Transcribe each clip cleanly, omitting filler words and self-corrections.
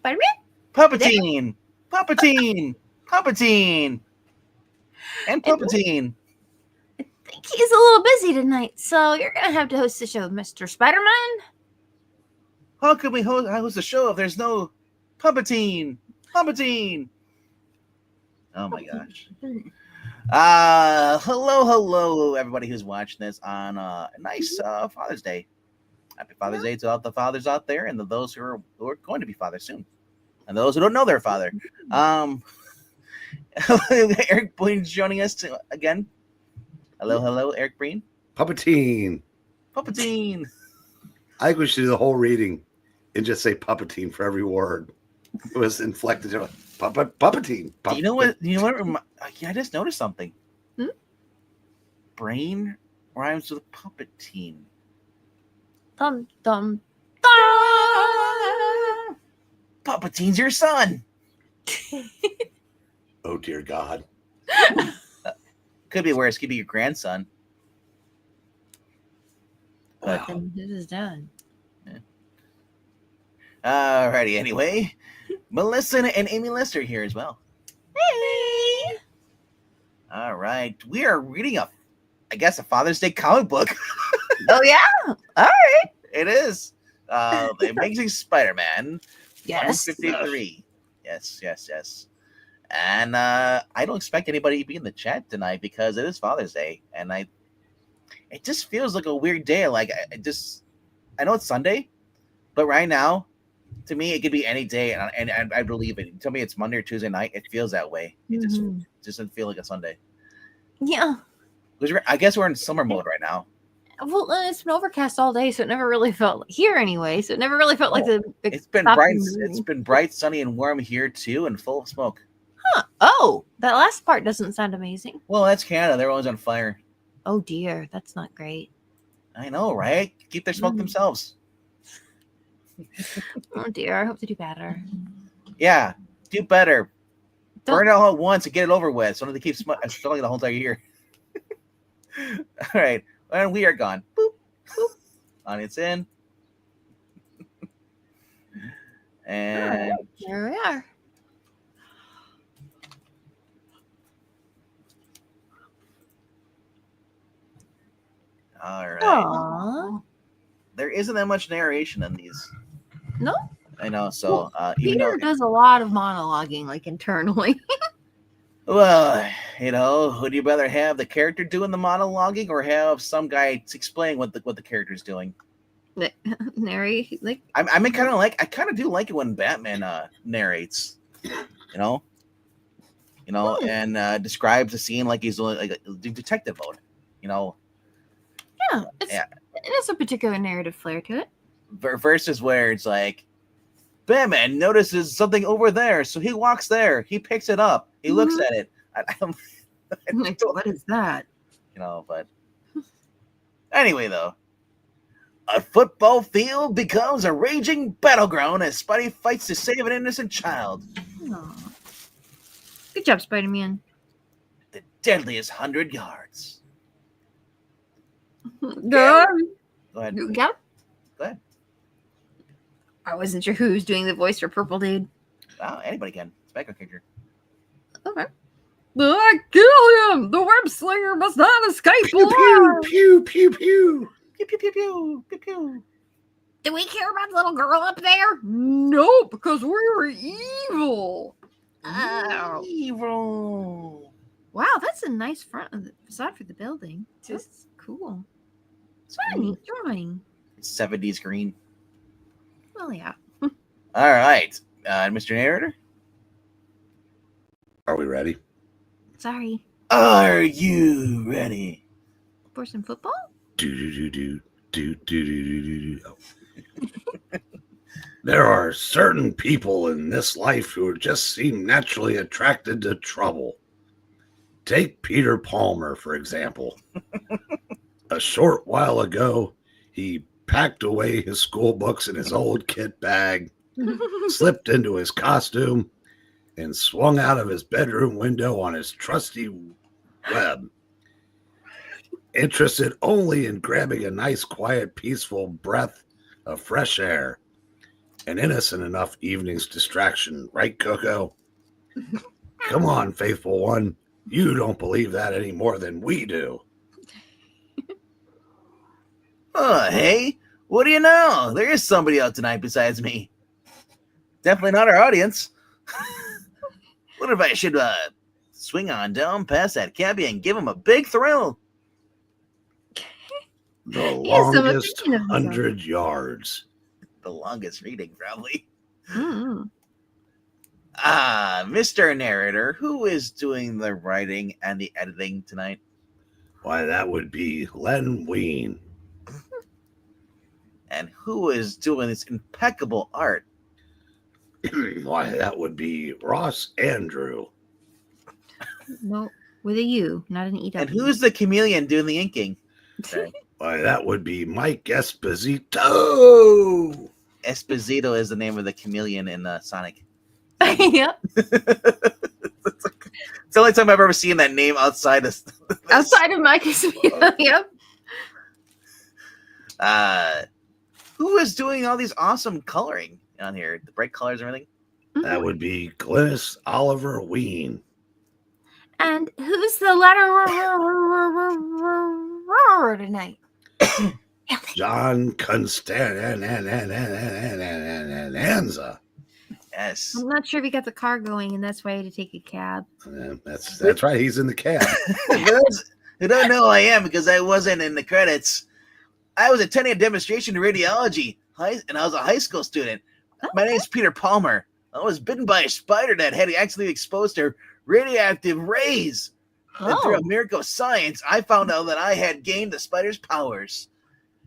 Spider-Man? Palpatine! Palpatine! And Palpatine! I think he's a little busy tonight, so you're going to have to host the show, Mr. Spider-Man. How could we host the show if there's no Palpatine? Palpatine! Oh my gosh. Hello, everybody who's watching this on a nice Father's Day. Happy Father's Day to all the fathers out there and those who are going to be fathers soon. And those who don't know their father. Eric Breen's joining us again. Hello, Eric Breen. Palpatine. I think we should do the whole reading and just say Palpatine for every word. It was inflected. Palpatine. You know what? I just noticed something. Brain rhymes with Palpatine. Dum dum dum. Palpatine's your son. Oh dear God. Could be worse. Could be your grandson. But it is done. Yeah. Alrighty. Anyway, Melissa and Amy Lister here as well. Hey. All right. We are reading a Father's Day comic book. Oh yeah. All right. It is. The Amazing Spider-Man. Yes. 153. Yes. And I don't expect anybody to be in the chat tonight because it is Father's Day, and it just feels like a weird day. Like I know it's Sunday, but right now, to me, it could be any day, and I believe it. Tell me it's Monday or Tuesday night, it feels that way. It just doesn't feel like a Sunday. Yeah. I guess we're in summer mode right now. Well, it's been overcast all day, so it never really felt here anyway. So it never really felt like it's been bright. It's been bright, sunny, and warm here too, and full of smoke. Huh. Oh, that last part doesn't sound amazing. Well, that's Canada. They're always on fire. Oh dear, that's not great. I know, right? Keep their smoke themselves. Oh dear, I hope they do better. Yeah, do better. Burn it all at once and get it over with. So they keep smelling the whole entire year. All right, and we are gone. Boop, boop. On its in. And here we are. All right. Aww. There isn't that much narration in these. No? I know. So Peter does a lot of monologuing, like internally. Well, would you rather have the character doing the monologuing or have some guy explain what the character's doing? Narrate, like I kind of do like it when Batman narrates, and describes the scene like he's like a detective mode, Yeah, it has a particular narrative flair to it. Versus where it's like, Batman notices something over there, so he walks there, he picks it up, he looks at it. What is that? But anyway, though, a football field becomes a raging battleground as Spidey fights to save an innocent child. Aww. Good job, Spider-Man. The deadliest 100 yards. Go ahead. Yeah. Go ahead. I wasn't sure who was doing the voice for Purple Dude. Anybody can. It's background character. Okay. I kill him! The web slinger must not escape! Pew, pew, pew, pew, pew. Pew, pew, pew, pew, pew, pew. Do we care about the little girl up there? No, because we're evil. Oh. Evil. Wow, that's a nice facade for the building. Just cool. It's what a neat drawing. 70s green. Well, yeah. All right. Mr. Narrator? Are we ready? Sorry. Are you ready? For some football? Do. There are certain people in this life who just seem naturally attracted to trouble. Take Peter Palmer, for example. A short while ago, he packed away his school books in his old kit bag, slipped into his costume, and swung out of his bedroom window on his trusty web. Interested only in grabbing a nice, quiet, peaceful breath of fresh air. An innocent enough evening's distraction, right, Coco? Come on, faithful one. You don't believe that any more than we do. Oh, hey, what do you know? There is somebody out tonight besides me. Definitely not our audience. What if I should swing on down past that cabbie and give him a big thrill? The Yes, I'm longest thinking of him. 100 yards. The longest reading, probably. Mm-hmm. Mr. Narrator, who is doing the writing and the editing tonight? Why, that would be Len Wein. And who is doing this impeccable art? Why, that would be Ross Andru. No, with a U, not an EW. And who's the chameleon doing the inking? Okay. Why, that would be Mike Esposito. Esposito is the name of the chameleon in Sonic. Yep. It's the only time I've ever seen that name outside of Outside of Mike Esposito. Yep. Who is doing all these awesome coloring on here? The bright colors and everything? That would be Glynis Oliver Wein. And who's the letter tonight? John Constanza. Yes. I'm not sure if he got the car going, and that's why he had to take a cab. That's right. He's in the cab. For those who don't know who I am because I wasn't in the credits, I was attending a demonstration in radiology, and I was a high school student. My name's Peter Palmer. I was bitten by a spider that had accidentally exposed to radioactive rays. And through a miracle of science, I found out that I had gained the spider's powers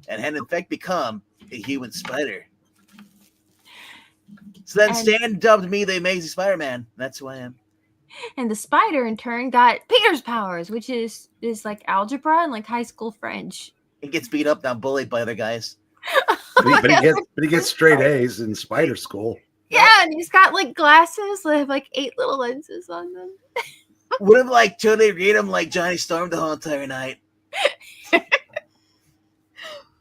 and had in fact become a human spider. So then Stan dubbed me the Amazing Spider-Man. That's who I am. And the spider, in turn, got Peter's powers, which is like algebra and like high school French. He gets beat up now, bullied by other guys. But he gets straight A's in spider school. Yeah, and he's got like glasses that have like 8 little lenses on them. Would have like totally read him like Johnny Storm the whole entire night.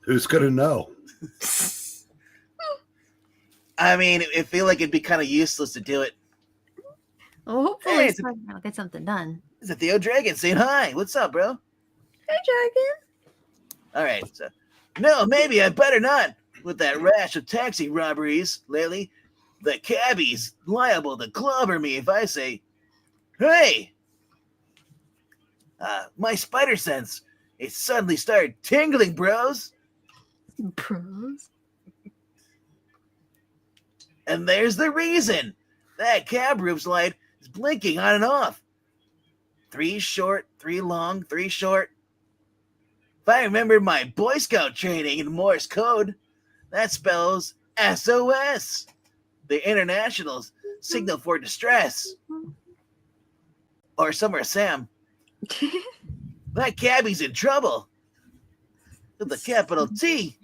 Who's gonna know? I mean, it feel like it'd be kind of useless to do it. Well, hopefully Hey, Spider-Man will get something done. It's a Theo Dragon saying hi. What's up, bro? Hey, Dragon. All right. So, no, maybe I better not. With that rash of taxi robberies lately, the cabbie's liable to clobber me if I say, hey! My spider sense, it suddenly started tingling, bros. Pros. And there's the reason. That cab roof's light is blinking on and off. 3 short, 3 long, 3 short. If I remember my Boy Scout training in Morse code, that spells SOS, the international signal for distress. Or somewhere, Sam. That cabbie's in trouble. With a capital T.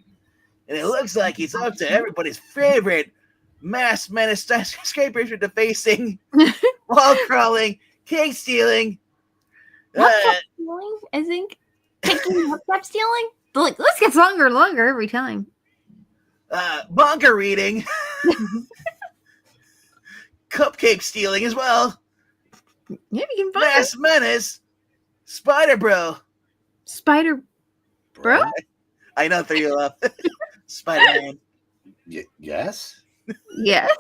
And it looks like he's up to everybody's favorite mass menace skyscrapers with defacing, wall crawling, cake stealing. Stealing? I think taking step stealing. The list gets longer and longer every time. Bunker reading. Cupcake stealing as well. Yeah, you can find Mass menace. Spider bro. Spider Bro? I know, 3 you up. Spider-Man. Yes? Yes.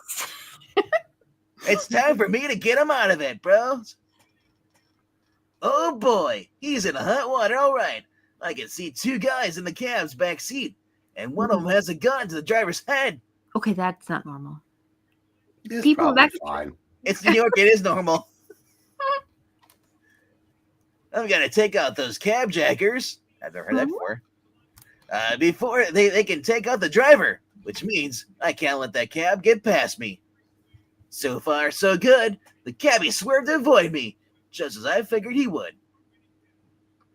It's time for me to get him out of it, bro. Oh boy, he's in hot water. All right. I can see 2 guys in the cab's back seat, and one of them has a gun to the driver's head. Okay, that's not normal. It's People probably back- fine. It's New York. It is normal. I'm going to take out those cab jackers. I've never heard that before. Before they can take out the driver, which means I can't let that cab get past me. So far, so good. The cabbie swerved to avoid me, just as I figured he would.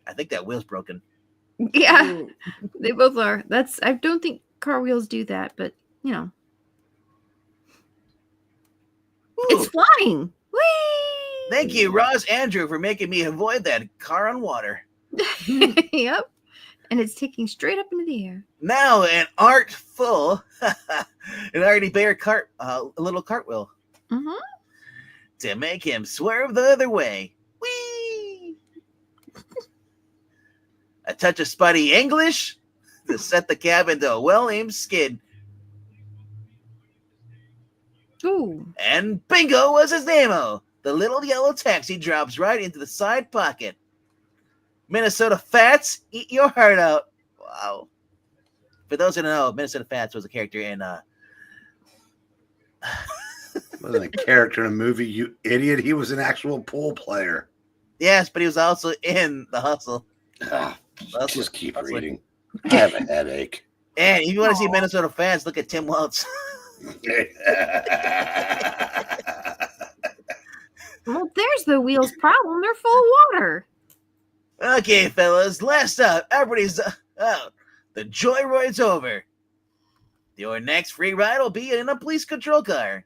I think that wheel's broken. Yeah, they both are. I don't think car wheels do that, but you know. Ooh. It's flying. Whee! Thank you, Ross Andru, for making me avoid that car on water. Yep. And it's taking straight up into the air. Now an artful, an already bare a little cartwheel Mm-hmm. to make him swerve the other way. Whee! A touch of spotty English to set the cab into a well-aimed skid. Ooh. And bingo was his name-o. The little yellow taxi drops right into the side pocket. Minnesota Fats, eat your heart out. Wow. For those who don't know, Minnesota Fats was a character in Wasn't a character in a movie, you idiot. He was an actual pool player. yes, but he was also in The Hustle. Just keep reading. I have a headache. And if you want to see Minnesota Fats, look at Tim Welch. Well, there's the wheels problem. They're full of water. Okay, fellas, last up. Everybody's out. The joyride's over. Your next free ride will be in a police control car.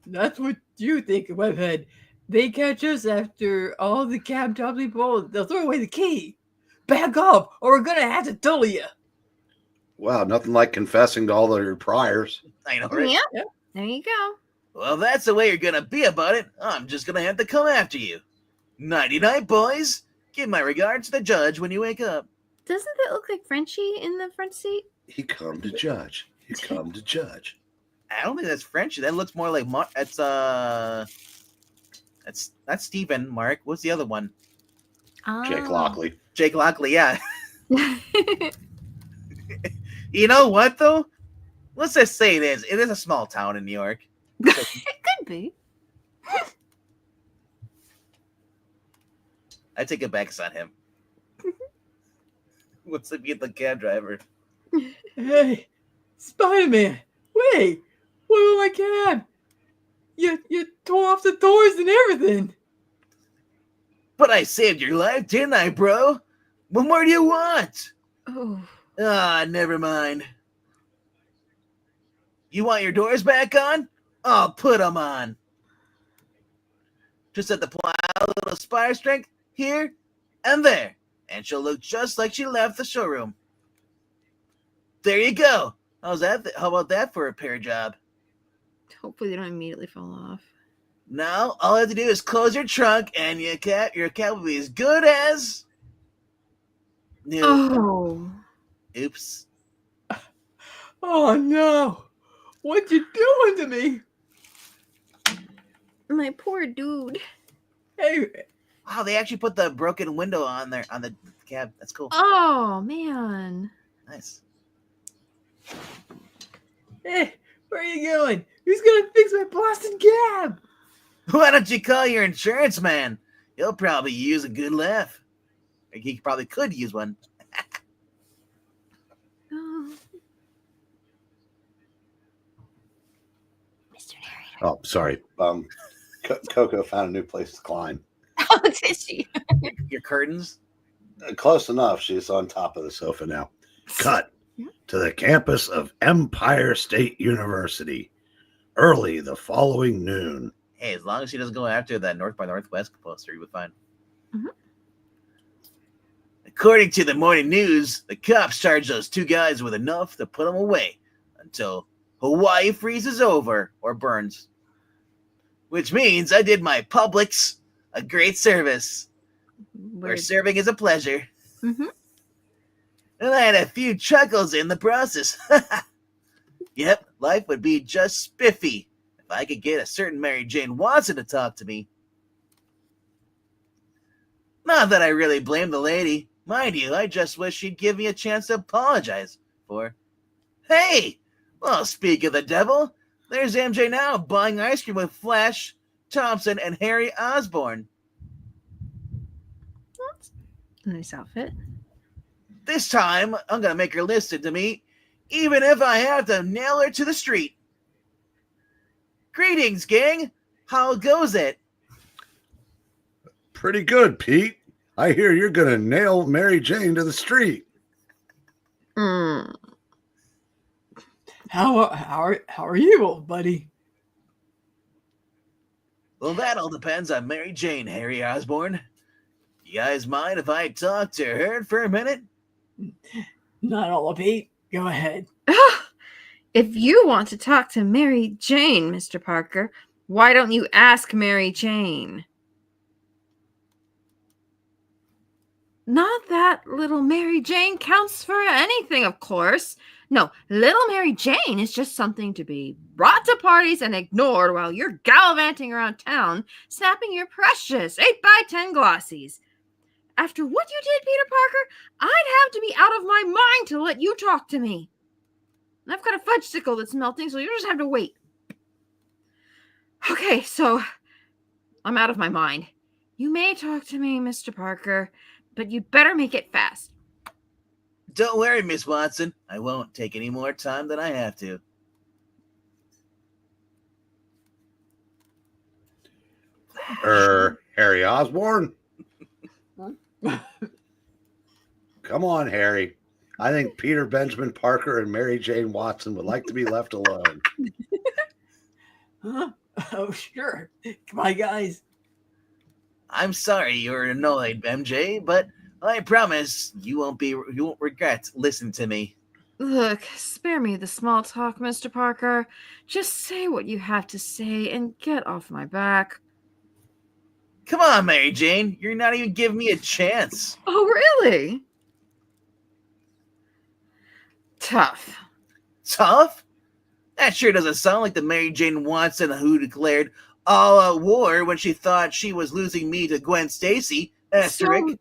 That's what you think, Webhead. They catch us after all the cab top people. They'll throw away the key. Back up, or we're gonna have to toll you. Wow, nothing like confessing to all of your priors. I know, right? Yeah. There you go. Well, that's the way you're going to be about it. I'm just going to have to come after you. Nighty-night, boys. Give my regards to the judge when you wake up. Doesn't that look like Frenchie in the front seat? He come to judge. He come to judge. I don't think that's French. That looks more like that's not Stephen, Mark. What's the other one? Jake Lockley. Jake Lockley, yeah. You know what though? Let's just say it is. It is a small town in New York. It could be. I take it back. It's not him. What's to be the cab driver? Hey, Spider-Man, wait! What about my cab? You tore off the doors and everything. But I saved your life, didn't I, bro? What more do you want? Oh. Ah, never mind. You want your doors back on? I'll put them on. Just have to apply a little spire strength here and there, and she'll look just like she left the showroom. There you go. How's that? How about that for a repair job? Hopefully they don't immediately fall off. Now, all I have to do is close your trunk, and your cat will be as good as new. Oh. Oops. Oh no! What you doing to me? My poor dude. Hey, Wow, they actually put the broken window on there on the cab. That's cool. Oh, man. Nice. hey, where are you going? Who's gonna fix my blasted cab? Why don't you call your insurance man? He'll probably use a good laugh. He probably could use one. Oh. Mr. Narrator. Oh, sorry. Coco found a new place to climb. Oh, did she? Your curtains? Close enough. She's on top of the sofa now. Cut to the campus of Empire State University. Early the following noon. Hey, as long as she doesn't go after that North by Northwest poster, you would find. Mhm. According to the morning news, the cops charged those two guys with enough to put them away until Hawaii freezes over or burns. Which means I did my Publix a great service. Where Weird. serving is a pleasure. Mhm. And I had a few chuckles in the process. Yep, life would be just spiffy if I could get a certain Mary Jane Watson to talk to me. Not that I really blame the lady. Mind you, I just wish she'd give me a chance to apologize for. Hey! Well, speak of the devil, there's MJ now buying ice cream with Flash Thompson and Harry Osborn. That's a nice outfit. This time, I'm going to make her listen to me, even if I have to nail her to the street. Greetings, gang. How goes it? Pretty good, Pete. I hear you're going to nail Mary Jane to the street. Mm. How are you, old buddy? Well, that all depends on Mary Jane, Harry Osborn. You guys mind if I talk to her for a minute? Not all of Pete. Go ahead. If you want to talk to Mary Jane, Mr. Parker, why don't you ask Mary Jane? Not that little Mary Jane counts for anything, of course. No, little Mary Jane is just something to be brought to parties and ignored while you're gallivanting around town, snapping your precious 8x10 glossies. After what you did, Peter Parker, I'd have to be out of my mind to let you talk to me. I've got a fudgesicle that's melting, so you just have to wait. Okay, so I'm out of my mind. You may talk to me, Mr. Parker, but you'd better make it fast. Don't worry, Miss Watson. I won't take any more time than I have to. Harry Osborn? Come on, Harry. I think Peter Benjamin Parker and Mary Jane Watson would like to be left alone. Huh? Oh, sure. Come on, guys. I'm sorry you're annoyed, MJ, but I promise you won't regret listening to me. Look, spare me the small talk, Mr. Parker. Just say what you have to say and get off my back. Come on, Mary Jane. You're not even giving me a chance. Oh, really? Tough. Tough? That sure doesn't sound like the Mary Jane Watson who declared all out war when she thought she was losing me to Gwen Stacy. Asterisk.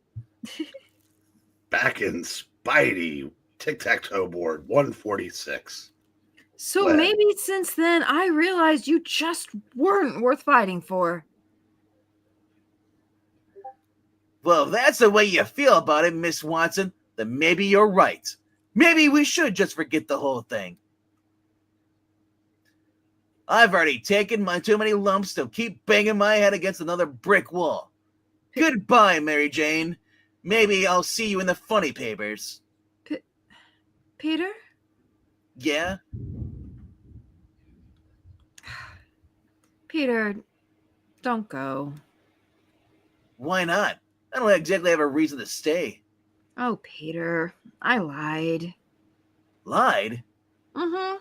Back in Spidey tic-tac-toe board 146. So Well. maybe since then I realized you just weren't worth fighting for. Well, if that's the way you feel about it, Miss Watson, then maybe you're right. Maybe we should just forget the whole thing. I've already taken my too many lumps to keep banging my head against another brick wall. Goodbye, Mary Jane. Maybe I'll see you in the funny papers. Peter? Yeah? Peter, don't go. Why not? I don't exactly have a reason to stay. Oh, Peter, I lied. Lied? Mm-hmm.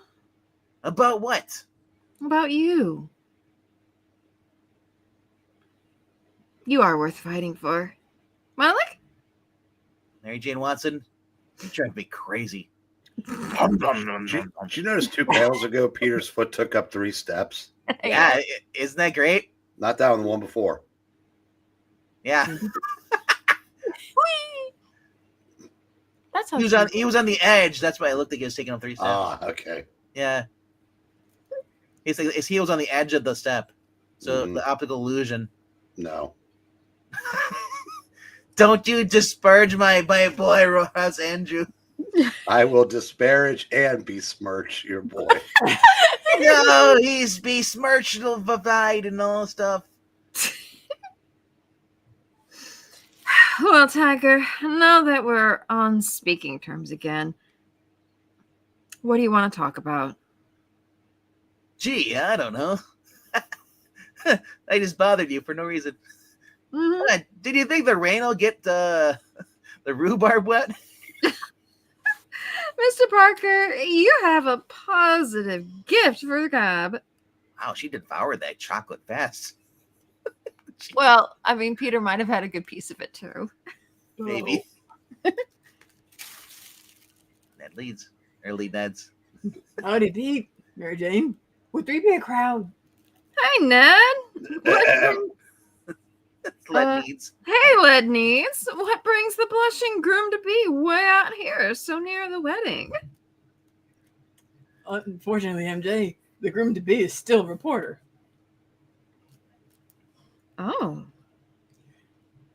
About what? About you. You are worth fighting for. Malik? Mary Jane Watson, you drive me crazy. Did you notice 2 panels ago Peter's foot took up 3 steps? Yeah, isn't that great? Not that one, the one before. Yeah. That's how He was on the edge. That's why it looked like he was taking on 3 steps. Ah, okay. Yeah. His heel was on the edge of the step. So the optical illusion. No. Don't you disparage my boy, Ross Andrew. I will disparage and besmirch your boy. No, he's besmirched and all stuff. Well, Tiger, now that we're on speaking terms again, what do you want to talk about? Gee, I don't know. I just bothered you for no reason. Mm-hmm. What, did you think the rain will get the rhubarb wet? Mr. Parker, you have a positive gift for the cab. Wow, she devoured that chocolate fast. Well, I mean, Peter might have had a good piece of it too. Maybe. Ned leads. Early Neds. Howdy, Pete. Mary Jane. Would 3 be a crowd? Hey, Ned. Ned leads. Hey, Led Needs. What brings the blushing groom-to-be way out here, so near the wedding? Unfortunately, MJ, the groom-to-be is still a reporter. Oh.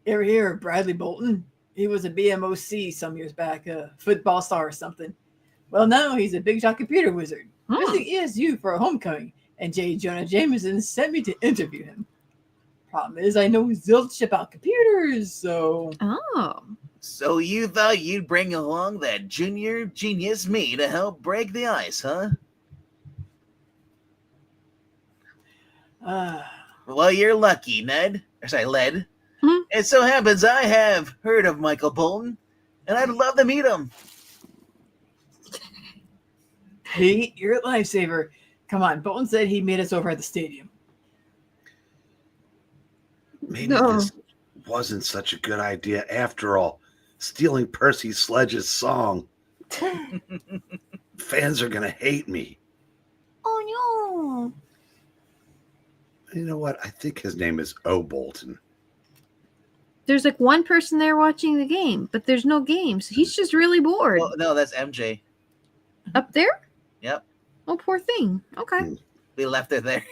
Ever hear of Bradley Bolton? He was a BMOC some years back, a football star or something. Well, now he's a big shot computer wizard. Visiting ESU for a homecoming, and J. Jonah Jameson sent me to interview him. Problem is, I know zilch about computers, so... Oh. So you thought you'd bring along that junior genius me to help break the ice, huh? Well, you're lucky, Ned. Or sorry, Led. It so happens I have heard of Michael Bolton, and I'd love to meet him. Pete, you're a lifesaver. Come on, Bolton said he made us over at the stadium. Maybe No. this wasn't such a good idea after all. Stealing Percy Sledge's song. Fans are going to hate me. Oh, no. You know what? I think his name is O. Bolton. There's like one person there watching the game, but there's no game. So he's just really bored. Well, no, that's MJ. Up there? Yep. Oh, poor thing. Okay. We left it there.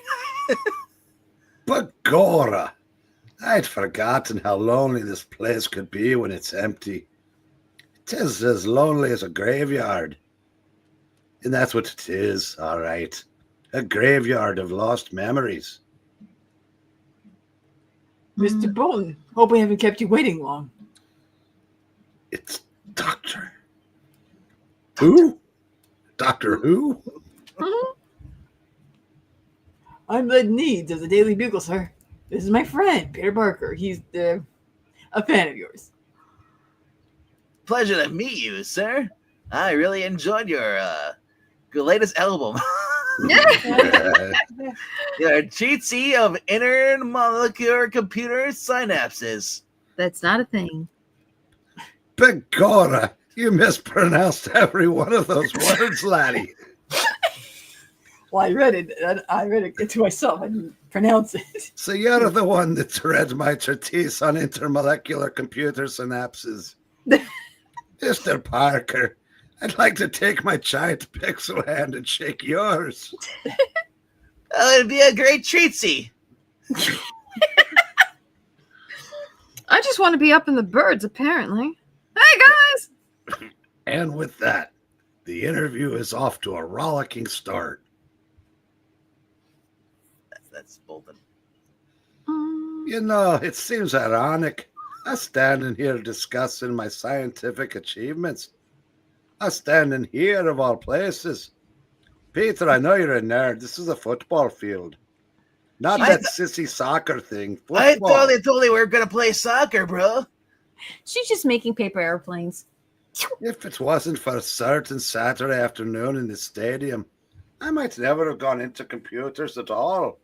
Begorra! I'd forgotten how lonely this place could be when it's empty. It is as lonely as a graveyard. And that's what it is, all right. A graveyard of lost memories. Mr. Bolton, hope we haven't kept you waiting long. It's Doctor. Who? Doctor Who? I'm Len Needs of the Daily Bugle, sir. This is my friend, Peter Barker. He's a fan of yours. Pleasure to meet you, sir. I really enjoyed your latest album. Your treatise of intermolecular computer synapses. That's not a thing. Begorra! You mispronounced every one of those words, laddie. Well, I read it to myself. I didn't pronounce it. So you're the one that's read my treatise on intermolecular computer synapses. Mr. Parker, I'd like to take my giant pixel hand and shake yours. Oh, it'd be a great treatsy. I just want to be up in the birds, apparently. Hey, guys! And with that, the interview is off to a rollicking start. That's Bolton. You know, it seems ironic. I'm standing here discussing my scientific achievements. I'm standing here of all places. Peter, I know you're a nerd. This is a football field. Not that sissy soccer thing. Football. I thought they told me we were going to play soccer, bro. She's just making paper airplanes. If it wasn't for a certain Saturday afternoon in the stadium, I might never have gone into computers at all.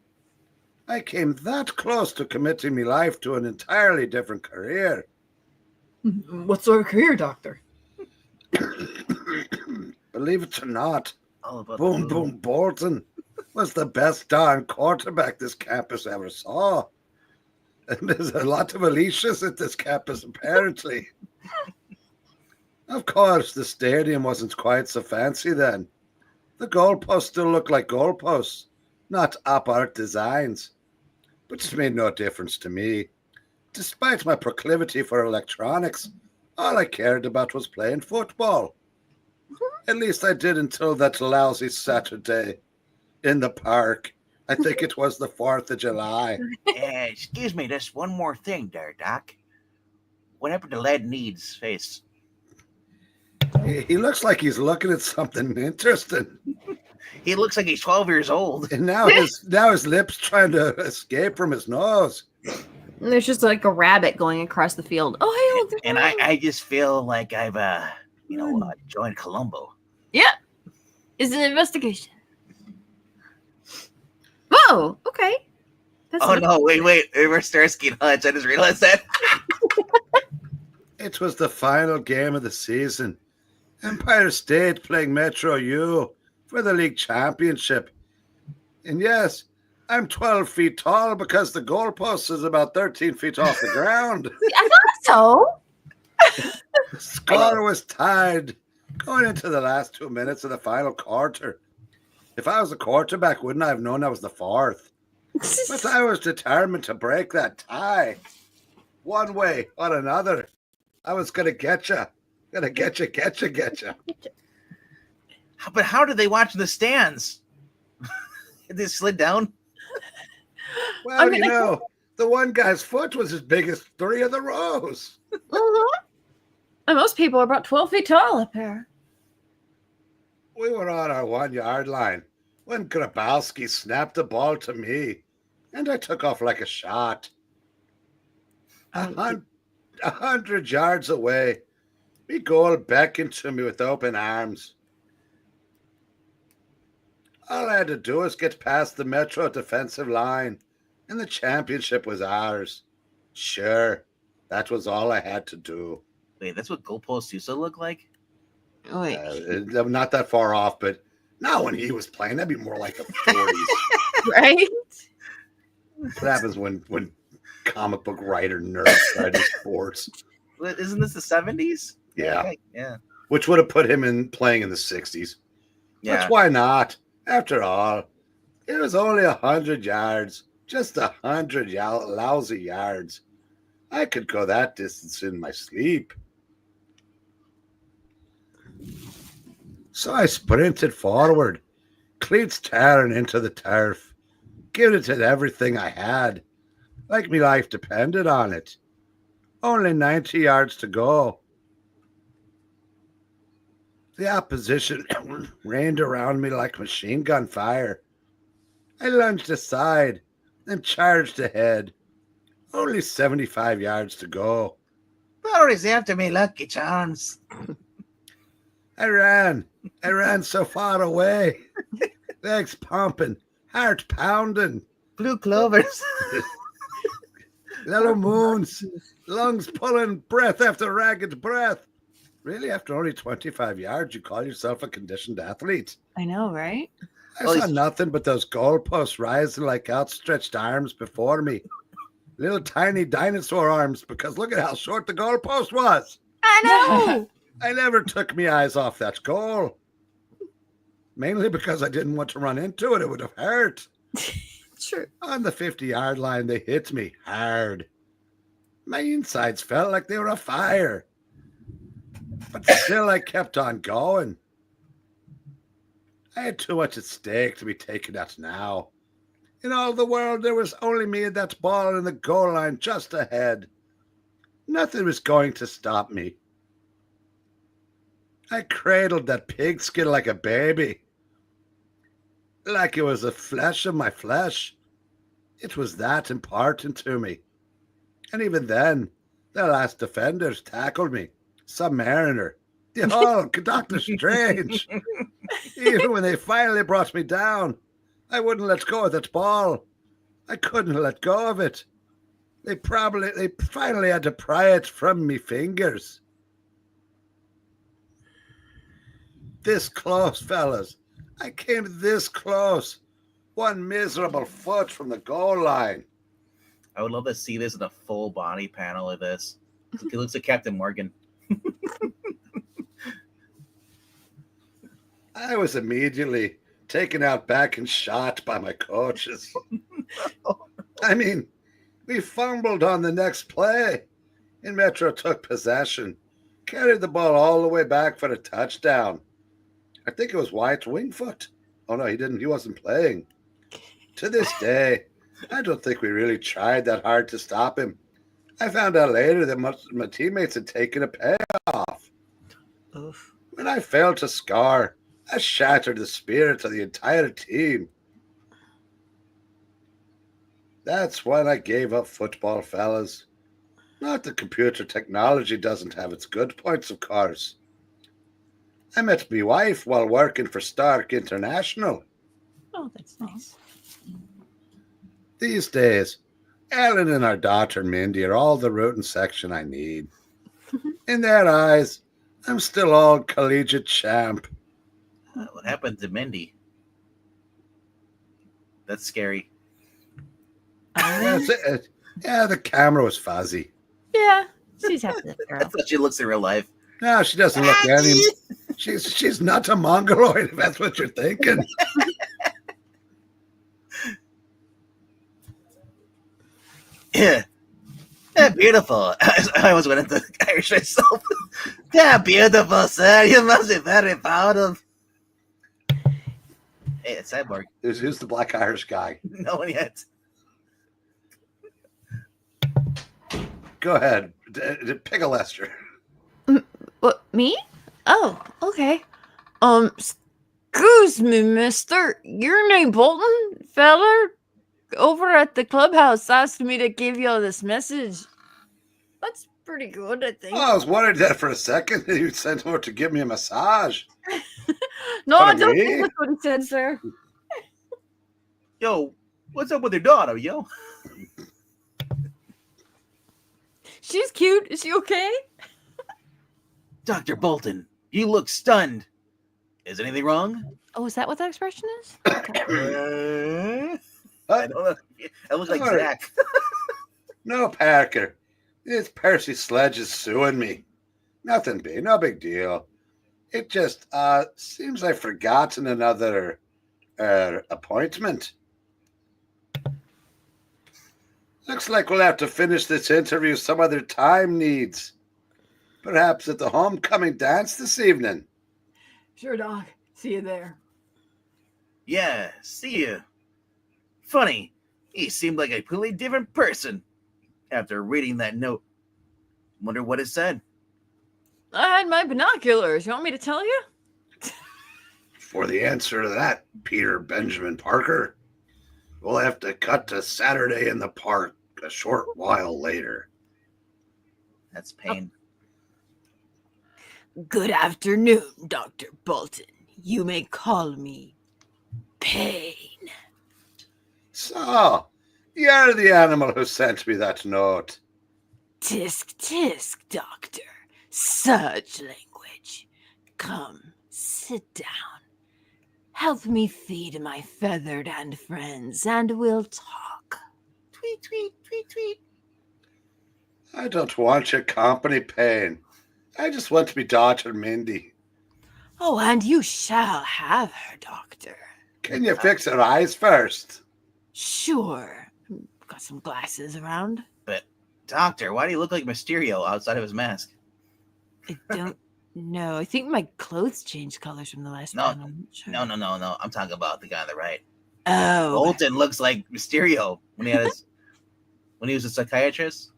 I came that close to committing my life to an entirely different career. What sort of career, Doctor? Believe it or not, All about Boom Boom Bolton was the best darn quarterback this campus ever saw. And there's a lot of Alicias at this campus, apparently. Of course, the stadium wasn't quite so fancy then. The goalposts still looked like goalposts, not op art designs. But it made no difference to me. Despite my proclivity for electronics, all I cared about was playing football. At least I did until that lousy Saturday in the park. I think it was the 4th of July. Excuse me, just one more thing there, Doc. What happened to Len Needs' face? He looks like he's looking at something interesting. He looks like he's 12 years old. And now his lips trying to escape from his nose. And there's just like a rabbit going across the field. Oh, hey, look, there's And a rabbit. I just feel like I've, joined Columbo. Yeah. It's an investigation. Whoa, okay. That's Oh, no, wait. We're Starsky and Hutch. I just realized that. It was the final game of the season. Empire State playing Metro U for the league championship. And yes, I'm 12 feet tall because the goalpost is about 13 feet off the ground. I thought so. The score was tied going into the last 2 minutes of the final quarter. If I was a quarterback, wouldn't I have known I was the 4th? But I was determined to break that tie. One way or another. I was going to get you. Going to get you. But how did they watch in the stands? They slid down? Well, I mean, the one guy's foot was as big as 3 of the rows. And most people are about 12 feet tall up there. We were on our 1 yard line when Grabowski snapped the ball to me, and I took off like a shot. 100 yards away. Me goal beckoned to me with open arms. All I had to do was get past the Metro defensive line, and the championship was ours. Sure, that was all I had to do. Wait, that's what goalposts used to look like? Wait. I'm not that far off, but not when he was playing. That'd be more like the 40s. Right? What happens when comic book writer nerds try to do sports? Isn't this the 70s? Yeah. Yeah. Which would have put him in playing in the 60s. Yeah. That's why not. After all, it was only 100 yards. Just 100 lousy yards. I could go that distance in my sleep. So I sprinted forward, cleats tearing into the turf, giving it everything I had, like me life depended on it. Only 90 yards to go. The opposition rained around me like machine gun fire. I lunged aside and charged ahead. Only 75 yards to go. Batteries after me, Lucky Charms. I ran so far away. Legs pumping, heart pounding. Blue clovers. Yellow moons, lungs pulling, breath after ragged breath. Really, after only 25 yards, you call yourself a conditioned athlete? I know, right? I saw nothing but those goalposts rising like outstretched arms before me. Little tiny dinosaur arms, because look at how short the goalpost was. I know. I never took my eyes off that goal. Mainly because I didn't want to run into it. It would have hurt. True. On the 50-yard line, they hit me hard. My insides felt like they were afire. But still, I kept on going. I had too much at stake to be taken out now. In all the world, there was only me and that ball in the goal line just ahead. Nothing was going to stop me. I cradled that pigskin like a baby. Like it was the flesh of my flesh. It was that important to me. And even then, the last defenders tackled me. Submariner, the Hulk, Doctor Strange. Even when they finally brought me down, I wouldn't let go of that ball. I couldn't let go of it. They finally had to pry it from me fingers. This close, fellas. I came this close. One miserable foot from the goal line. I would love to see this in a full body panel of this. It looks like Captain Morgan. I was immediately taken out back and shot by my coaches. I mean, we fumbled on the next play. And Metro took possession, carried the ball all the way back for a touchdown. I think it was Wyatt Wingfoot. Oh, no, he didn't. He wasn't playing. To this day, I don't think we really tried that hard to stop him. I found out later that my teammates had taken a payoff. Oof. When I failed to score, I shattered the spirit of the entire team. That's when I gave up football, fellas. Not that computer technology doesn't have its good points, of course. I met my wife while working for Stark International. Oh, that's nice. These days, Ellen and our daughter Mindy are all the root and section I need. In their eyes, I'm still all collegiate champ. What happened to Mindy? That's scary. Yeah, the camera was fuzzy. Yeah, she's happy with the girl. That's how she looks in real life. No, she doesn't look any. She's not a mongoloid, if that's what you're thinking. Yeah. Yeah, beautiful. I always went into Irish myself. Yeah, beautiful, sir. You must be very proud of. Hey, it's Cyborg. Who's the black Irish guy? No one yet. Go ahead. Pick a Lester. What, me? Oh, okay. Excuse me, mister. Your name Bolton, feller? Over at the clubhouse asked me to give you this message. That's pretty good, I think. Oh, I was worried that for a second you sent her to give me a massage. No, I for don't me? think that's what he said, sir. Yo, what's up with your daughter, yo? She's cute. Is she okay? Dr. Bolton, you look stunned. Is anything wrong? Oh, is that what that expression is? I don't know. I look like Alright. Zach. No, Parker. This Percy Sledge is suing me. Nothing big, no big deal. It just seems I've forgotten another appointment. Looks like we'll have to finish this interview some other time needs. Perhaps at the homecoming dance this evening. Sure, Doc. See you there. Yeah, see you. Funny, he seemed like a completely different person after reading that note. Wonder what it said. I had my binoculars. You want me to tell you? For the answer to that, Peter Benjamin Parker, we'll have to cut to Saturday in the park a short while later. That's Paine. Good afternoon, Dr. Bolton. You may call me Paine. So, you're the animal who sent me that note. Tisk, tisk, doctor. Such language. Come, sit down. Help me feed my feathered and friends, and we'll talk. Tweet, tweet, tweet, tweet. I don't want your company, Paine. I just want to be daughter Mindy. Oh, and you shall have her, doctor. Can you fix her eyes first? Sure. Got some glasses around. But, Doctor, why do you look like Mysterio outside of his mask? I don't know. I think my clothes changed colors from the last No, one. I'm not sure. No. I'm talking about the guy on the right. Oh. Bolton looks like Mysterio when he had his, when he was a psychiatrist.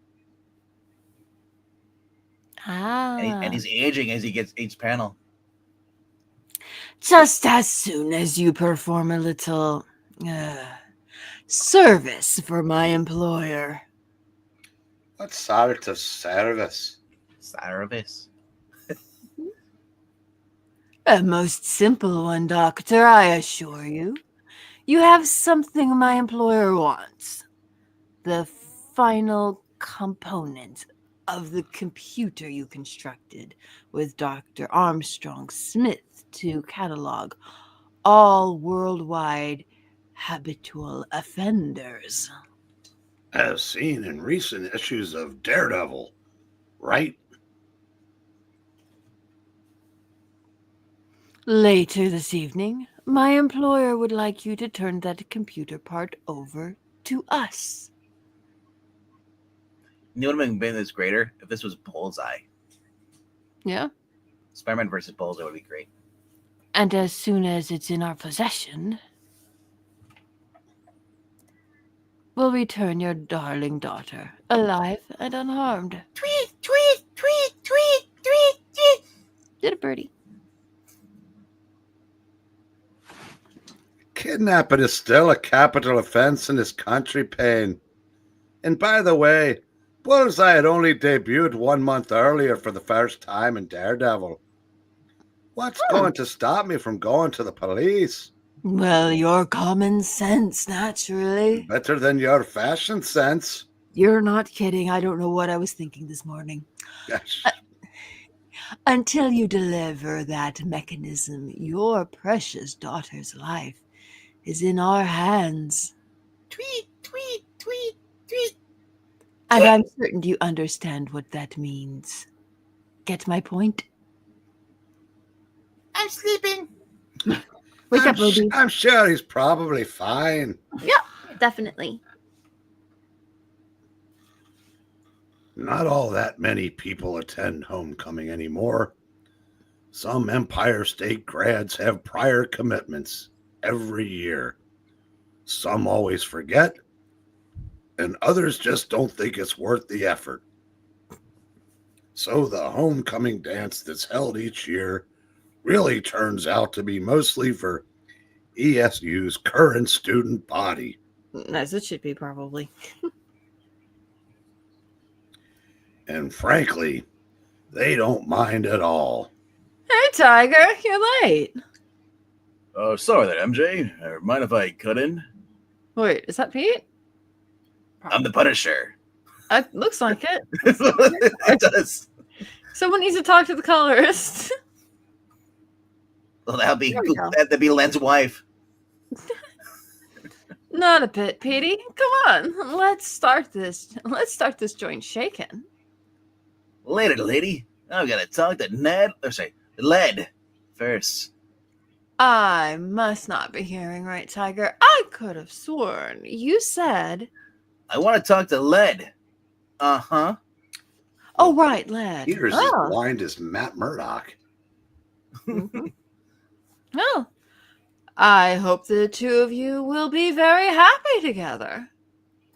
Ah. And he's aging as he gets each panel. Just as soon as you perform a little service for my employer. What sort of service? Cyrus. A most simple one, doctor, I assure you. You have something my employer wants. The final component of the computer you constructed with Dr. Armstrong Smith to catalog all worldwide habitual offenders. As seen in recent issues of Daredevil, right? Later this evening, my employer would like you to turn that computer part over to us. You know what would have been this greater if this was Bullseye. Yeah? Spider-Man versus Bullseye would be great. And as soon as it's in our possession, we'll return your darling daughter, alive and unharmed. Tweet, tweet, tweet, tweet, tweet, tweet. Did a birdie. Kidnapping is still a capital offense in this country, Paine. And by the way, Bullseye had only debuted 1 month earlier for the first time in Daredevil. What's going to stop me from going to the police? Well, your common sense, naturally. Better than your fashion sense. You're not kidding. I don't know what I was thinking this morning. Gosh. Until you deliver that mechanism, your precious daughter's life is in our hands. Tweet, tweet, tweet, tweet. And I'm certain you understand what that means. Get my point? I'm sleeping. Wake up, Ruby. I'm sure he's probably fine. Definitely. Not all that many people attend homecoming anymore. Some Empire State grads have prior commitments every year. Some always forget, and others just don't think it's worth the effort. So the homecoming dance that's held each year really turns out to be mostly for ESU's current student body. As it should be, probably. And frankly, they don't mind at all. Hey, Tiger, you're late. Oh, sorry there, MJ. Mind if I cut in? Wait, is that Pete? I'm the Punisher. Looks like it. It does. Someone needs to talk to the colorist. Well, There we go. that'd be Len's wife. Not a bit, Petey. Come on, let's start this joint shaking. Later, lady. I'm gonna talk to Led first. I must not be hearing right, Tiger. I could have sworn you said. I want to talk to Led. Uh-huh. Oh, right, lad. Peter's as blind as Matt Murdock. Mhm. Well, I hope the two of you will be very happy together.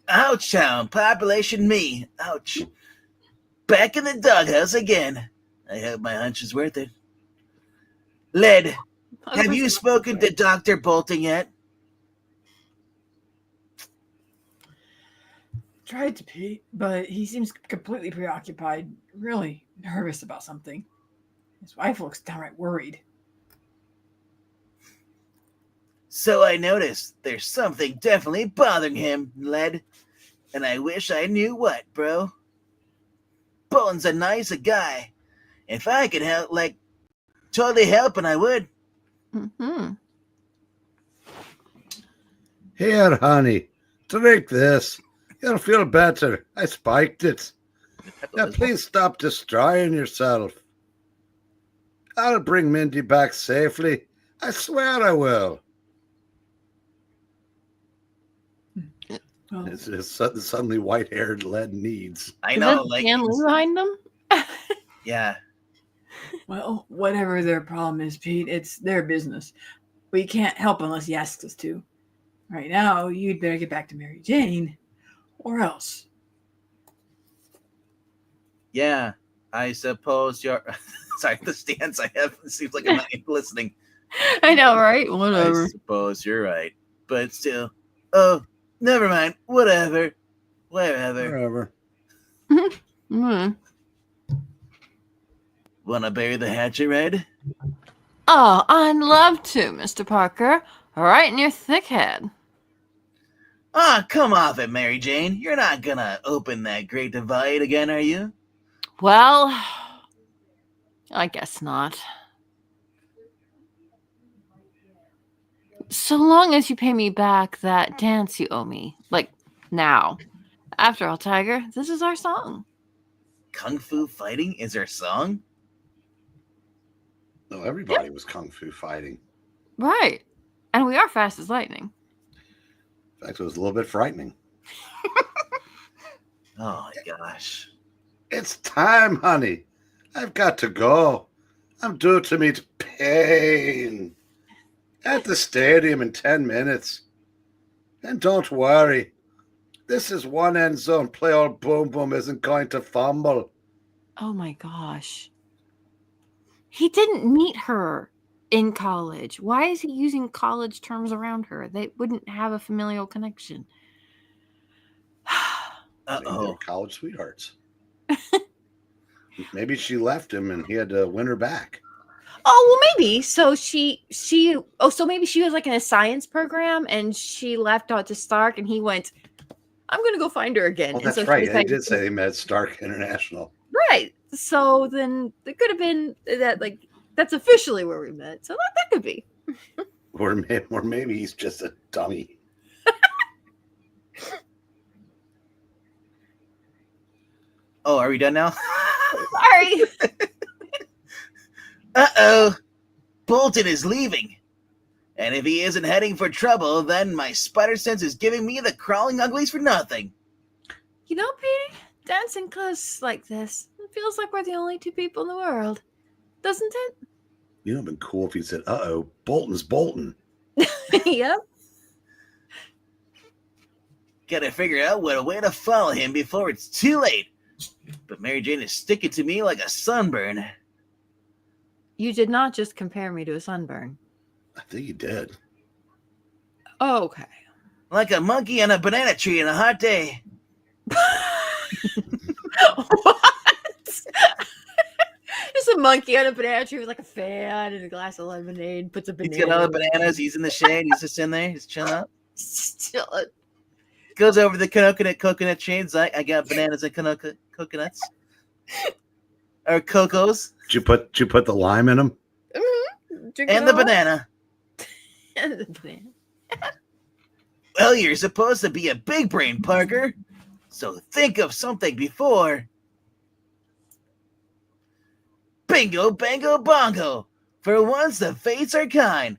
Ouch, child. Population me. Ouch. Back in the doghouse again. I hope my hunch is worth it. Led, have you spoken to Dr. Bolton yet? Tried to Pete, but he seems completely preoccupied, really nervous about something. His wife looks downright worried. So I noticed there's something definitely bothering him, Led. And I wish I knew what, bro. Bolton's a nice guy. If I could help, totally help, and I would. Mm-hmm. Here, honey, drink this. You'll feel better. I spiked it. Now, please stop destroying yourself. I'll bring Mindy back safely. I swear I will. Well, It's suddenly white-haired Led needs. I know, Stan Lee behind them. yeah. well, whatever their problem is, Pete, it's their business. We can't help unless he asks us to. Right now, you'd better get back to Mary Jane, or else. Yeah, I suppose you're... Sorry, the stance I have seems like I'm not even listening. I know, right? I Whatever. suppose you're right. But still... Oh, never mind. Whatever. Whatever. Mm. Wanna bury the hatchet, Red? Oh, I'd love to, Mr. Parker. Right in your thick head. Ah, come off it, Mary Jane. You're not gonna open that great divide again, are you? Well, I guess not. So long as you pay me back that dance you owe me. Like, now. After all, Tiger, this is our song. Kung Fu fighting is our song? No, everybody was kung fu fighting. Right. And we are fast as lightning. In fact, it was a little bit frightening. Oh my gosh. It's time, honey. I've got to go. I'm due to meet Paine at the stadium in 10 minutes. And don't worry. This is one end zone. Play old Boom Boom isn't going to fumble. Oh my gosh. He didn't meet her in college. Why is he using college terms around her? They wouldn't have a familial connection. Maybe they were Uh-oh. college sweethearts. Maybe she left him and he had to win her back. Oh, well, maybe. So so maybe she was like in a science program and she left out to Stark and he went, I'm going to go find her again. Oh, And that's so she right. They decided did to- say they met at Stark International. Right. So then it could have been that, like, that's officially where we met. So that could be. Or maybe he's just a dummy. Oh, are we done now? Sorry. Uh-oh. Bolton is leaving. And if he isn't heading for trouble, then my spider sense is giving me the crawling uglies for nothing. You know, Petey, dancing close like this, it feels like we're the only two people in the world. Doesn't it? You know, it'd been cool if he said, "Uh-oh, Bolton's Bolton." Yep. Gotta figure out what a way to follow him before it's too late. But Mary Jane is sticking to me like a sunburn. You did not just compare me to a sunburn. I think he did. Oh, okay. Like a monkey on a banana tree on a hot day. What? a monkey on a banana tree with like a fan and a glass of lemonade. Puts a banana. He's got all the bananas. He's in the shade. He's just in there. He's chilling out. Still, Goes over the coconut chains. I got bananas and coconuts. Or cocos. Did you put the lime in them? And the banana. And the banana. Well, you're supposed to be a big brain, Parker. So think of something before. Bingo, bango, bongo. For once, the fates are kind.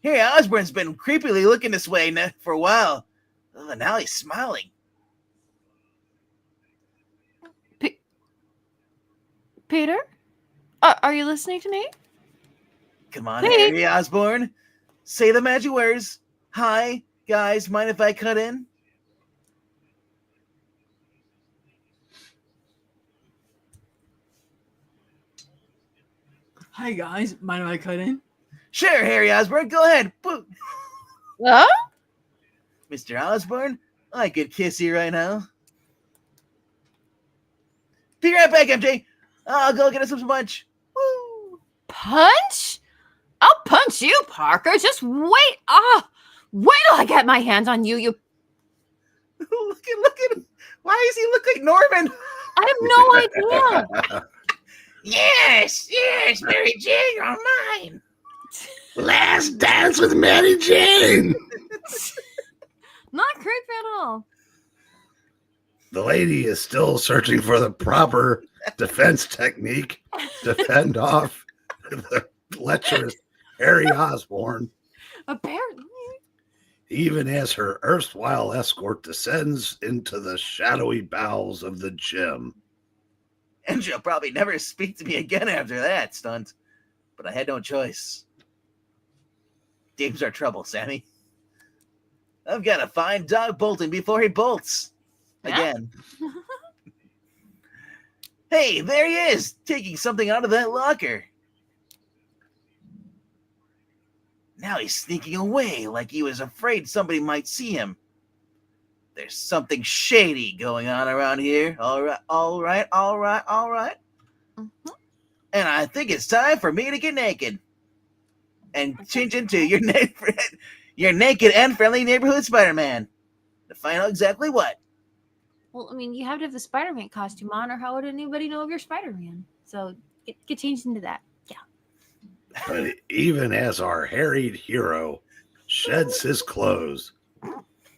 Harry Osborn's been creepily looking this way for a while. Oh, now he's smiling. Peter? Are you listening to me? Come on, Hey. Harry Osborn. Say the magic words. Hi, guys. Mind if I cut in? Hi guys, mind if I cut in? Sure, Harry Osborn. Go ahead. Boo. Huh? Mr. Osborn, I could kiss you right now. Be right back, MJ. I'll go get us some punch. Woo. Punch? I'll punch you, Parker. Just wait. Wait till I get my hands on you, you. Look at him. Why does he look like Norman? I have no idea. Yes, Mary Jane, you're mine. Last Dance with Mary Jane. Not creepy at all. The lady is still searching for the proper defense technique to fend off the lecherous Harry Osborn, Apparently. even as her erstwhile escort descends into the shadowy bowels of the gym. And she'll probably never speak to me again after that stunt. But I had no choice. Dame's our trouble, Sammy. I've got to find Doc Bolton before he bolts. Again. Hey, there he is, taking something out of that locker. Now he's sneaking away like he was afraid somebody might see him. There's something shady going on around here. All right. Mhm. And I think it's time for me to get naked and change into your naked and friendly neighborhood Spider-Man to find out exactly what. Well, I mean, you have to have the Spider-Man costume on, or how would anybody know if you're Spider-Man? So get changed into that. Yeah. But even as our harried hero sheds his clothes,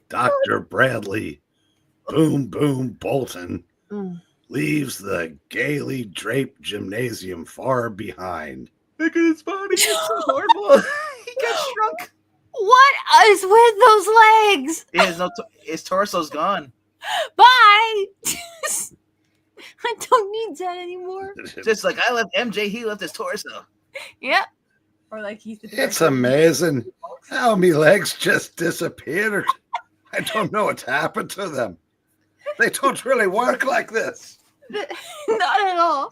Dr. Bradley Boom Boom Bolton leaves the gaily draped gymnasium far behind. Look at his body. It's so horrible. He got shrunk. What is with those legs? His torso's gone. Bye. I don't need that anymore. Just like I left MJ, he left his torso. Yep. Or like he's the It's amazing how my legs just disappeared. I don't know what's happened to them. They don't really work like this. Not at all.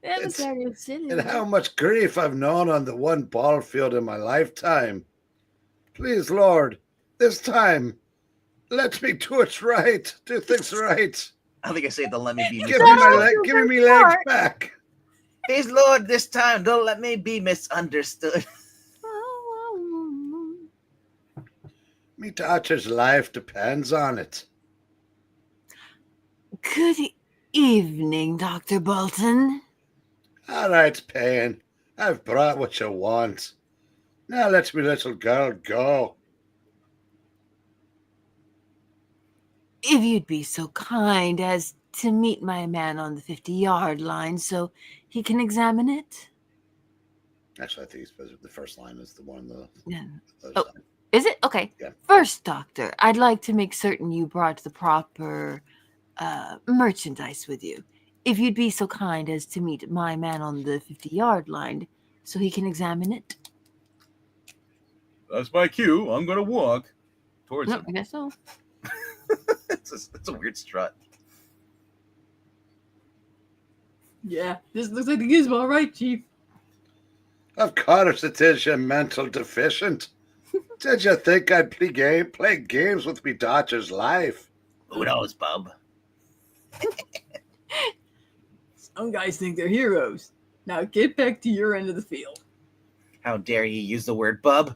That was very silly. And how much grief I've known on the one ball field in my lifetime. Please, Lord, this time, let me do it right. Do things right. I think I saved the let me be. Give me my legs back. Please, Lord, this time, don't let me be misunderstood. Me daughter's life depends on it. Good evening, Dr. Bolton. All right, Paine. I've brought what you want. Now let me little girl go. If you'd be so kind as to meet my man on the 50-yard line so he can examine it. Actually, I think the first line is the one. Yeah. The Oh. Is it? Okay. Yeah. First, Doctor, I'd like to make certain you brought the proper merchandise with you. If you'd be so kind as to meet my man on the 50-yard line so he can examine it. That's my cue. I'm going to walk towards No, him. I guess so. It's a weird strut. Yeah, this looks like the gizmo, right, Chief? Of course it is, you mental deficient. Did you think I'd play games with me daughter's life? Who knows, bub? Some guys think they're heroes. Now get back to your end of the field. How dare you use the word bub?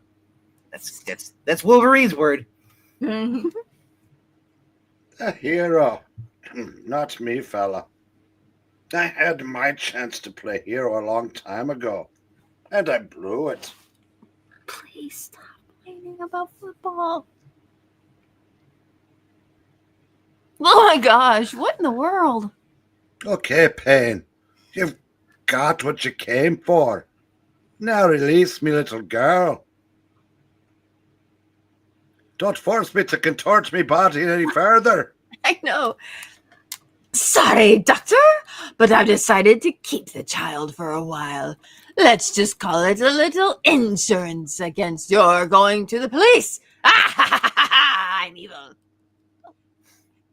That's Wolverine's word. A hero. Not me, fella. I had my chance to play hero a long time ago, and I blew it. Please stop whining about football. Oh my gosh, what in the world? Okay, Paine. You've got what you came for. Now release me, little girl. Don't force me to contort me body any further. I know. Sorry, doctor, but I've decided to keep the child for a while. Let's just call it a little insurance against your going to the police. I'm evil.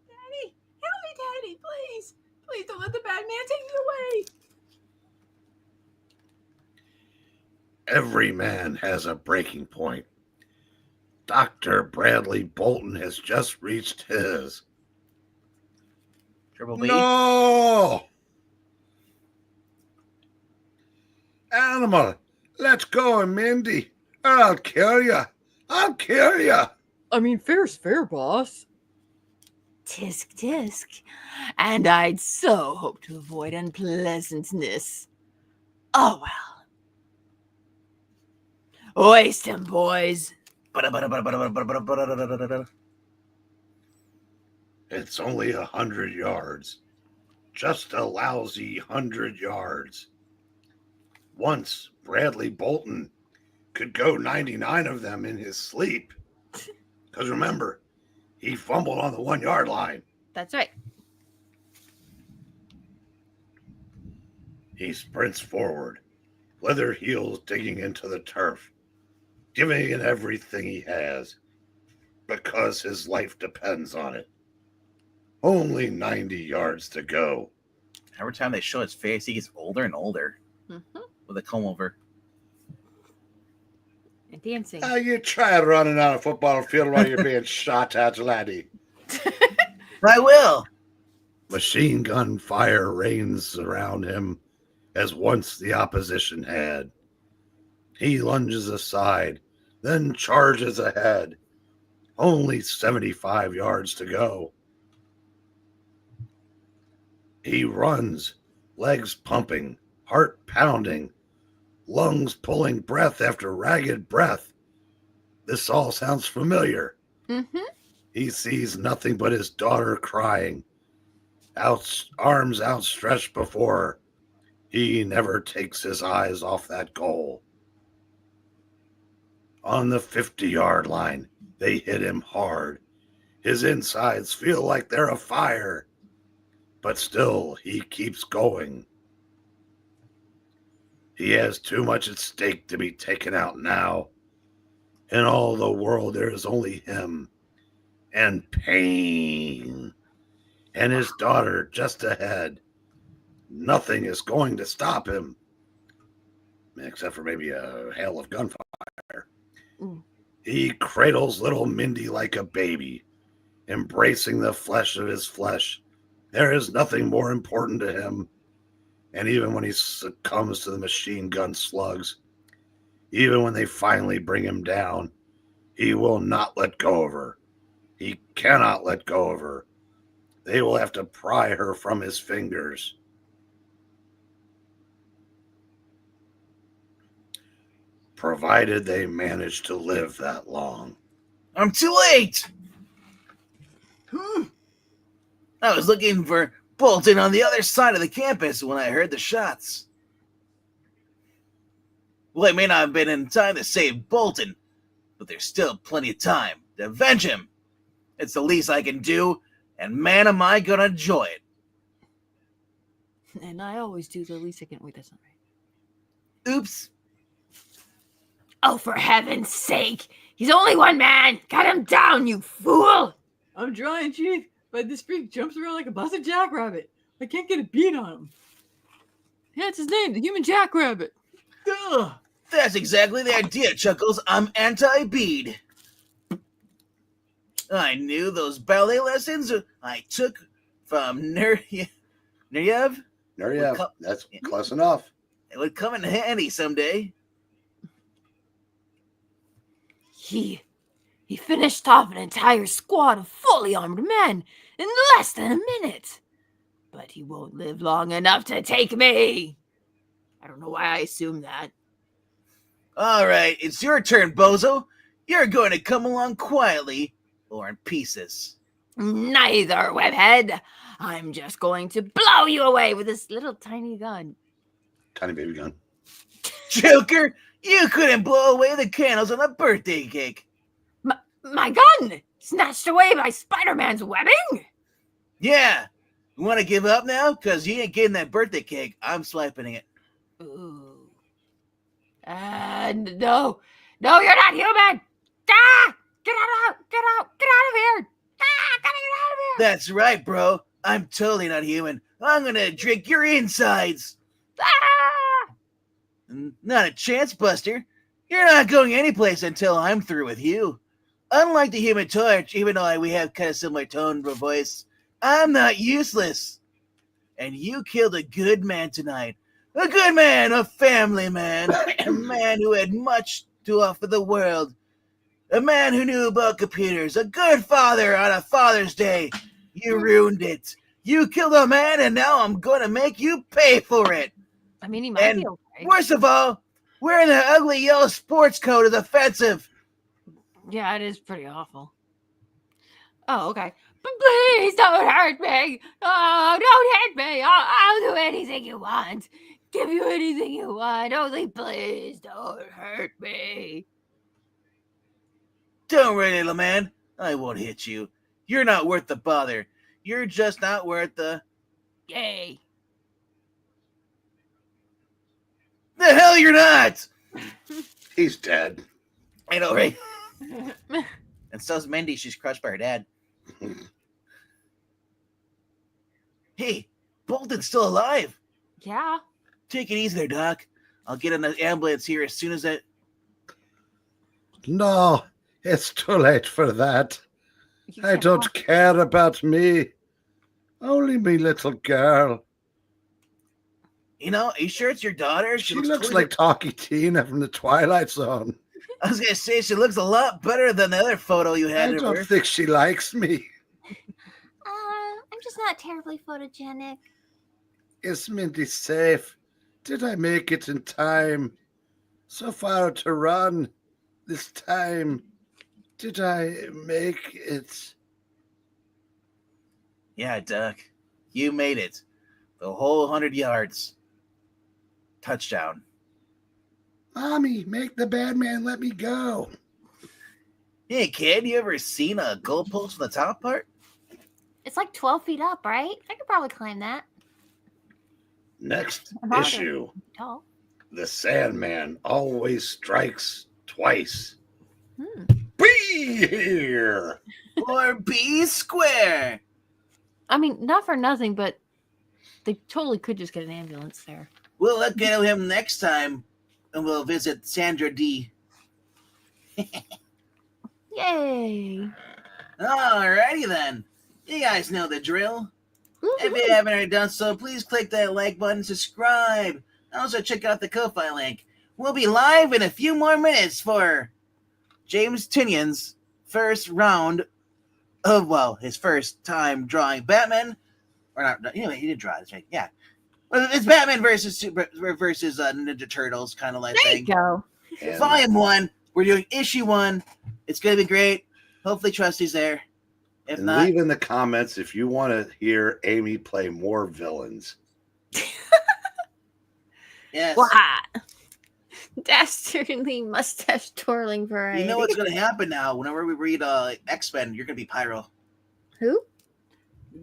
Daddy, help me, Daddy, please. Please don't let the bad man take me away. Every man has a breaking point. Dr. Bradley Bolton has just reached his. Triple B. No! Animal, let go, Mindy, or I'll kill you. I'll kill you. I mean, fair's fair, boss. Tisk, tisk. And I'd so hope to avoid unpleasantness. Oh well. Waste him, boys. It's only 100 yards. Just a lousy 100 yards. Once Bradley Bolton could go 99 of them in his sleep. Because remember, he fumbled on the 1 yard line. That's right. He sprints forward, leather heels digging into the turf, giving it everything he has, because his life depends on it. Only 90 yards to go. Every time they show his face, he gets older and older with a comb over. And dancing. You try running on a football field while you're being shot at, laddie. I will. Machine gun fire rains around him as once the opposition had. He lunges aside, then charges ahead. Only 75 yards to go. He runs, legs pumping, heart pounding, lungs pulling breath after ragged breath. This all sounds familiar. He sees nothing but his daughter crying, arms outstretched before her. He never takes his eyes off that goal. On the 50-yard line, they hit him hard. His insides feel like they're afire, but still he keeps going. He has too much at stake to be taken out now. In all the world, there is only him and Paine and his daughter just ahead. Nothing is going to stop him, except for maybe a hail of gunfire. He cradles little Mindy like a baby, embracing the flesh of his flesh. There is nothing more important to him. And even when he succumbs to the machine gun slugs, even when they finally bring him down, he will not let go of her. He cannot let go of her. They will have to pry her from his fingers. Provided they manage to live that long. I'm too late. I was looking for Bolton on the other side of the campus when I heard the shots. Well, I may not have been in time to save Bolton, but there's still plenty of time to avenge him. It's the least I can do, and man, am I gonna enjoy it. And I always do the least I can. Wait, that's not right. Oops. Oh, for heaven's sake! He's only one man! Cut him down, you fool! I'm trying, Chief, but this freak jumps around like a busted jackrabbit. I can't get a beat on him. Yeah, it's his name, the human jackrabbit. Ugh, that's exactly the idea, Chuckles. I'm anti-bead. I knew those ballet lessons I took from Nureyev. That's close enough. It would come in handy someday. He finished off an entire squad of fully armed men in less than a minute. But he won't live long enough to take me. I don't know why I assumed that. All right, it's your turn, bozo. You're going to come along quietly or in pieces. Neither, webhead. I'm just going to blow you away with this little tiny gun. Tiny baby gun. Joker, you couldn't blow away the candles on a birthday cake. My gun! Snatched away by Spider-Man's webbing? Yeah. You want to give up now? Because you ain't getting that birthday cake. I'm swiping it. Ooh. No. No, you're not human! Ah! Get out of here! Ah! Gotta get out of here! That's right, bro. I'm totally not human. I'm going to drink your insides. Ah! Not a chance, Buster. You're not going anyplace until I'm through with you. Unlike the Human Torch, even though we have kind of similar tone of voice, I'm not useless. And you killed a good man tonight. A good man, a family man, a man who had much to offer the world. A man who knew about computers, a good father on a Father's Day. You ruined it. You killed a man, and now I'm going to make you pay for it. I mean, he might be okay. Worst of all, wearing that ugly yellow sports coat is offensive. Yeah, it is pretty awful. Oh, okay. But please don't hurt me. Oh, don't hurt me. I'll do anything you want. Give you anything you want. Only please don't hurt me. Don't worry, little man. I won't hit you. You're not worth the bother. You're just not worth the... Yay. The hell you're not! He's dead. I know, right? And so's Mindy. She's crushed by her dad. Hey, Bolton's still alive. Yeah. Take it easy there, Doc. I'll get an ambulance here as soon as that... No, it's too late for that. You I can't don't walk. care about me. Only me little girl. You know, are you sure it's your daughter? She looks totally- like Talkie Tina from the Twilight Zone. I was going to say, she looks a lot better than the other photo you I had of don't her. think she likes me. I'm just not terribly photogenic. Is Mindy safe? Did I make it in time? So far to run this time. Did I make it? Yeah, Doc. You made it. The whole 100 yards. Touchdown. Mommy, make the bad man let me go. Hey, kid, you ever seen a goalpost from the top part? It's like 12 feet up, right? I could probably climb that. Next About it. issue. Tall. The Sandman always strikes twice. Be here. Or B square. I mean, not for nothing, but they totally could just get an ambulance there. We'll look at him next time, and we'll visit Sandra D. Yay. Alrighty then. You guys know the drill. If you haven't already done so, please click that like button, subscribe. Also check out the Ko-Fi link. We'll be live in a few more minutes for James Tynion's first round of, well, his first time drawing Batman. Or not, you know, he did draw this, right? Yeah. Well, it's Batman versus Ninja Turtles kind of like There thing. you go. And Volume 1. We're doing issue 1. It's going to be great. Hopefully Trusty's there. If and not, leave in the comments if you want to hear Amy play more villains. yes. What? Dastardly mustache twirling variety. You know what's going to happen now? Whenever we read X-Men, you're going to be Pyro. Who?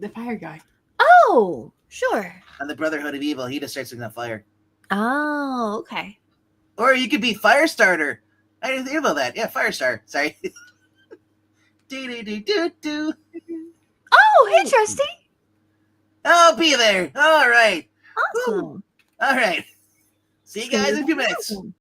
The fire guy. Oh, sure. On the Brotherhood of Evil, he just starts setting on fire. Oh, okay. Or you could be Firestarter. I didn't think about that. Yeah, Firestar. Sorry. Do. Oh, hey, Trusty. I'll be there. All right. Awesome. All right. See you guys in a few minutes. Awesome.